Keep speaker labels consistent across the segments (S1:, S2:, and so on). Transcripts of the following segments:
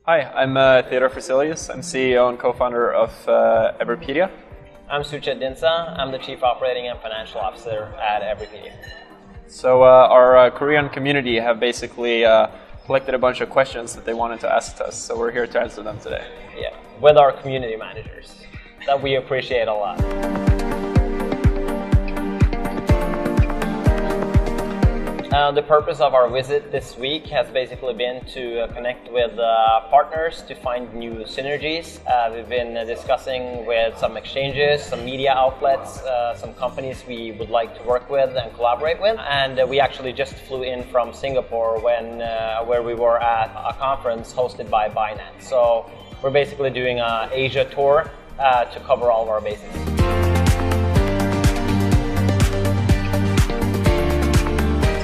S1: Hi, I'm Theodor Forselius. I'm CEO and co-founder of Everipedia.
S2: I'm Suchet Dhindsa. I'm the Chief Operating and Financial Officer at Everipedia.
S1: So our Korean community have basically collected a bunch of questions that they wanted to ask us, so we're here to answer them today.
S2: Yeah, with our community managers, that we appreciate a lot. The purpose of our visit this week has basically been to connect with partners to find new synergies. We've been discussing with some exchanges, some media outlets, some companies we would like to work with and collaborate with. And we actually just flew in from Singapore where we were at a conference hosted by Binance. So we're basically doing an Asia tour to cover all of our bases.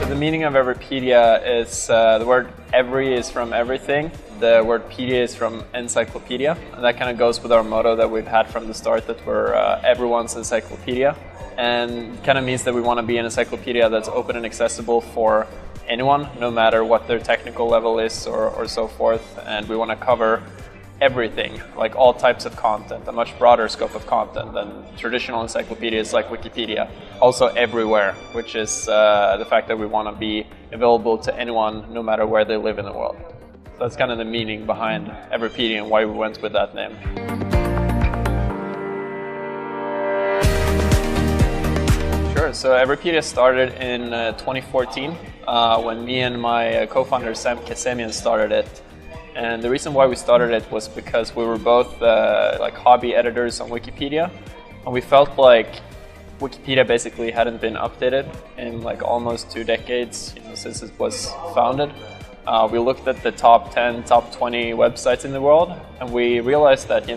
S1: The meaning of Everipedia is the word every is from everything. The word pedia is from encyclopedia. And that kind of goes with our motto that we've had from the start, that we're everyone's encyclopedia. And kind of means that we want to be an encyclopedia that's open and accessible for anyone, no matter what their technical level is or so forth. And we want to cover everything, like all types of content, a much broader scope of content than traditional encyclopedias like Wikipedia. Also everywhere, which is the fact that we want to be available to anyone, no matter where they live in the world. So that's kind of the meaning behind Everipedia and why we went with that name. Sure, so Everipedia started in 2014 when me and my co-founder Sam Kesemian started it. And the reason why we started it was because we were both like hobby editors on Wikipedia, and we felt like Wikipedia basically hadn't been updated in like almost 2 decades, since it was founded. We looked at the top 10, top 20 websites in the world, and we realized that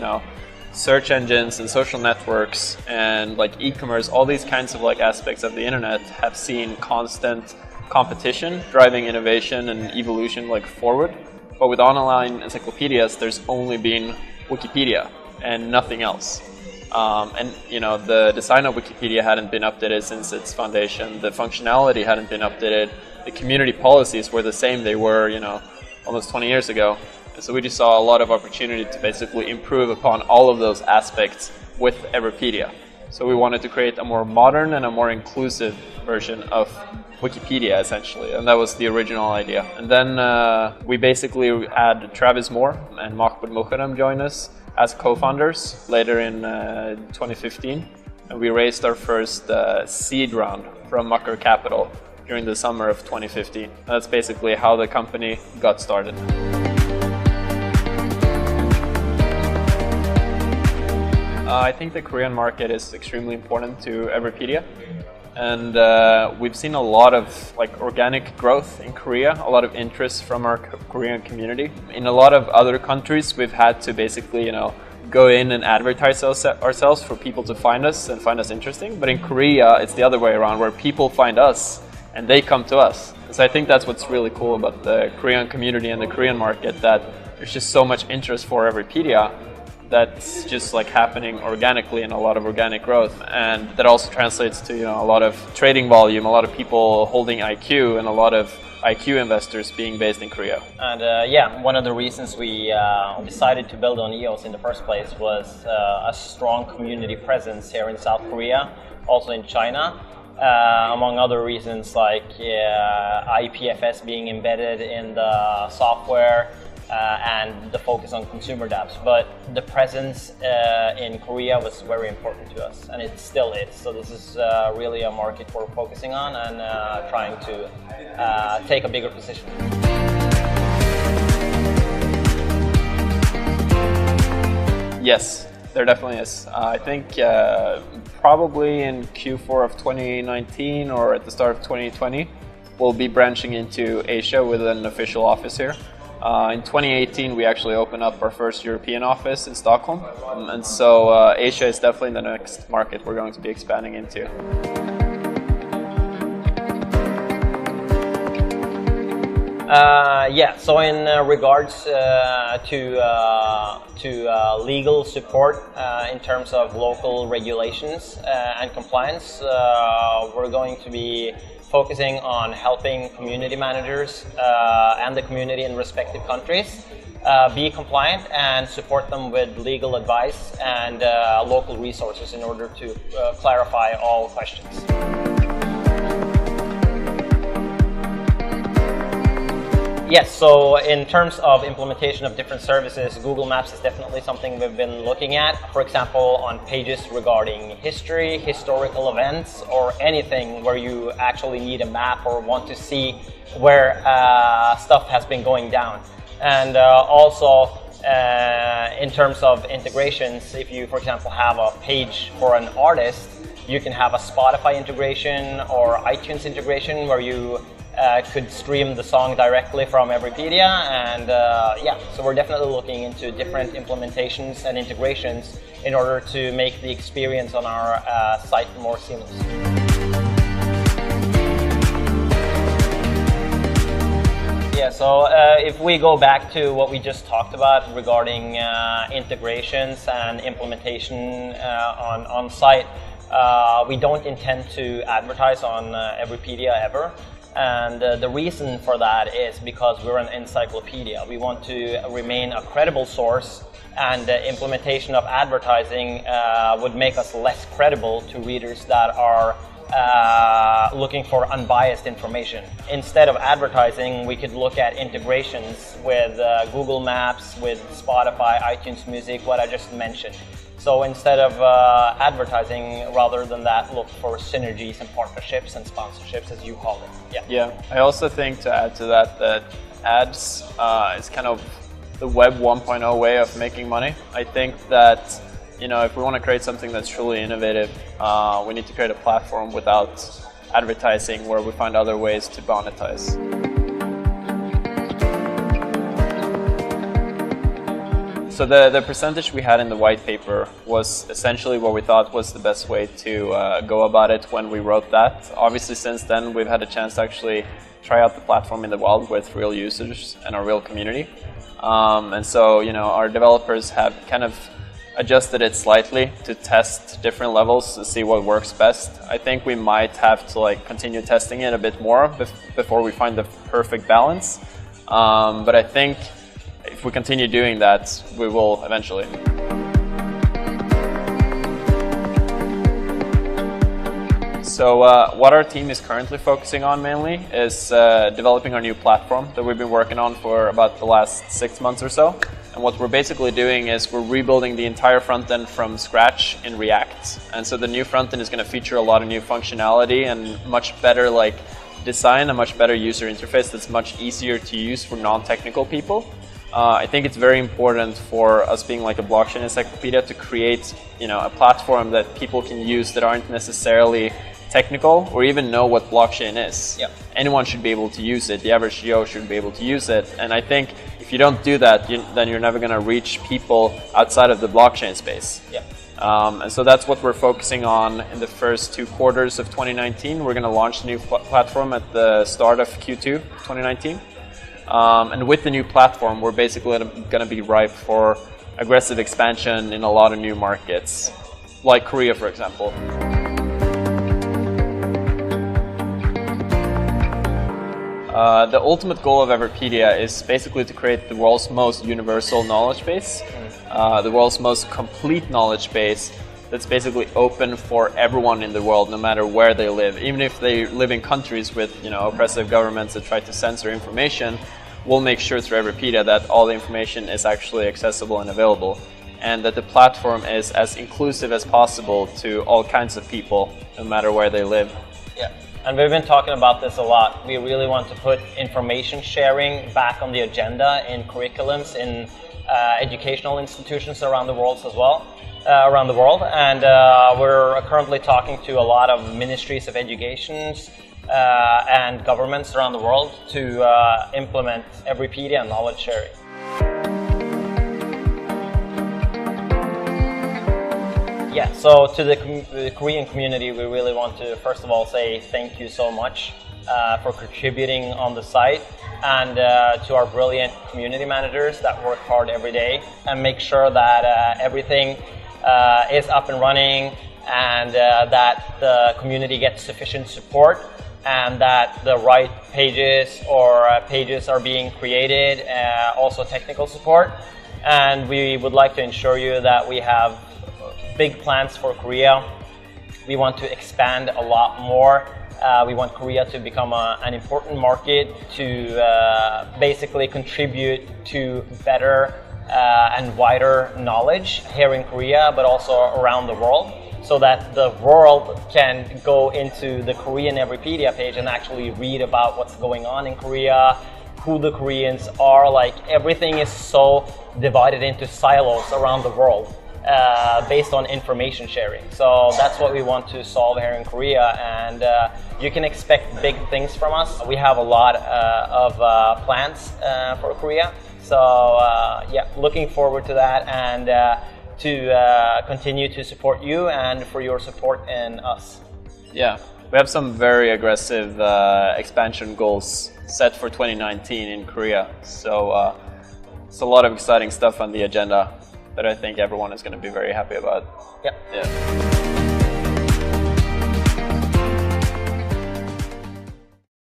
S1: search engines and social networks and like e-commerce, all these kinds of like aspects of the internet have seen constant competition, driving innovation and evolution like forward. But with online encyclopedias, there's only been Wikipedia and nothing else. The design of Wikipedia hadn't been updated since its foundation. The functionality hadn't been updated. The community policies were the same they were, almost 20 years ago. And so we just saw a lot of opportunity to basically improve upon all of those aspects with Everipedia. So we wanted to create a more modern and a more inclusive version of Wikipedia, essentially, and that was the original idea. And then we basically had Travis Moore and Mahmoud Mukherem join us as co-founders later in 2015, and we raised our first seed round from Mucker Capital during the summer of 2015. That's basically how the company got started. I think the Korean market is extremely important to Everipedia. And we've seen a lot of like organic growth in Korea, a lot of interest from our Korean community. In a lot of other countries, we've had to basically, go in and advertise ourselves for people to find us and find us interesting. But in Korea, it's the other way around, where people find us and they come to us. So I think that's what's really cool about the Korean community and the Korean market, that there's just so much interest for Everipedia. That's just like happening organically, and a lot of organic growth, and that also translates to a lot of trading volume, a lot of people holding IQ, and a lot of IQ investors being based in Korea.
S2: And one of the reasons we decided to build on EOS in the first place was a strong community presence here in South Korea, also in China, among other reasons like IPFS being embedded in the software. And the focus on consumer dApps, but the presence in Korea was very important to us, and it still is. So this is really a market we're focusing on and trying to take a bigger position.
S1: Yes, there definitely is. I think probably in Q4 of 2019 or at the start of 2020, we'll be branching into Asia with an official office here. In 2018, we actually opened up our first European office in Stockholm, and so Asia is definitely the next market we're going to be expanding into.
S2: So in regards to legal support in terms of local regulations and compliance, we're going to be focusing on helping community managers and the community in respective countries be compliant and support them with legal advice and local resources in order to clarify all questions. Yes, so in terms of implementation of different services, Google Maps is definitely something we've been looking at. For example, on pages regarding history, historical events, or anything where you actually need a map or want to see where stuff has been going down. And also, in terms of integrations, if you, for example, have a page for an artist, you can have a Spotify integration or iTunes integration where you could stream the song directly from Everipedia, and yeah, so we're definitely looking into different implementations and integrations in order to make the experience on our site more seamless. Yeah, so if we go back to what we just talked about regarding integrations and implementation on site, we don't intend to advertise on Everipedia ever. And the reason for that is because we're an encyclopedia. We want to remain a credible source, and the implementation of advertising would make us less credible to readers that are looking for unbiased information. Instead of advertising, we could look at integrations with Google Maps, with Spotify, iTunes Music, what I just mentioned. So instead of advertising, rather than that, look for synergies and partnerships and sponsorships, as you call it. Yeah.
S1: I also think, to add to that, that ads is kind of the Web 1.0 way of making money. I think that, you know, if we want to create something that's truly innovative, we need to create a platform without advertising where we find other ways to monetize. So the percentage we had in the white paper was essentially what we thought was the best way to go about it when we wrote that. Obviously, since then, we've had a chance to actually try out the platform in the wild with real users and our real community. And so, you know, our developers have kind of adjusted it slightly to test different levels to see what works best. I think we might have to continue testing it a bit more before we find the perfect balance. But I think if we continue doing that, we will eventually. So what our team is currently focusing on mainly is developing our new platform that we've been working on for about the last 6 months or so. And what we're basically doing is we're rebuilding the entire front end from scratch in React. And so the new front end is going to feature a lot of new functionality and much better design, a much better user interface that's much easier to use for non-technical people. I think it's very important for us being like a blockchain encyclopedia to create, you know, a platform that people can use that aren't necessarily technical or even know what blockchain is.
S2: Yep.
S1: Anyone should be able to use it. The average Joe should be able to use it. And I think if you don't do that, then you're never going to reach people outside of the blockchain space.
S2: Yep.
S1: And so that's what we're focusing on in the first 2 quarters of 2019. We're going to launch the new platform at the start of Q2 2019. And with the new platform, we're basically going to be ripe for aggressive expansion in a lot of new markets, like Korea, for example. The ultimate goal of Everipedia is basically to create the world's most universal knowledge base, the world's most complete knowledge base that's basically open for everyone in the world, no matter where they live. Even if they live in countries with, you know, oppressive governments that try to censor information, we'll make sure through Everipedia that all the information is actually accessible and available, and that the platform is as inclusive as possible to all kinds of people, no matter where they live.
S2: Yeah, and we've been talking about this a lot. We really want to put information sharing back on the agenda in curriculums, in educational institutions around the world as well. And we're currently talking to a lot of ministries of education and governments around the world to implement Everipedia and knowledge sharing. Yeah, so to the Korean community, we really want to first of all say thank you so much for contributing on the site, and to our brilliant community managers that work hard every day and make sure that everything is up and running, and that the community gets sufficient support and that the right pages or pages are being created, also technical support. And we would like to ensure you that we have big plans for Korea. We want to expand a lot more. We want Korea to become an important market to basically contribute to better and wider knowledge here in Korea, but also around the world, so that the world can go into the Korean Everipedia page and actually read about what's going on in Korea, who the Koreans are. Like, everything is so divided into silos around the world. Based on information sharing. So that's what we want to solve here in Korea, and you can expect big things from us. We have a lot of plans for Korea. So yeah, looking forward to that, and to continue to support you and for your support in us.
S1: Yeah, we have some very aggressive expansion goals set for 2019 in Korea. So it's a lot of exciting stuff on the agenda that I think everyone is going to be very happy about.
S2: Yeah.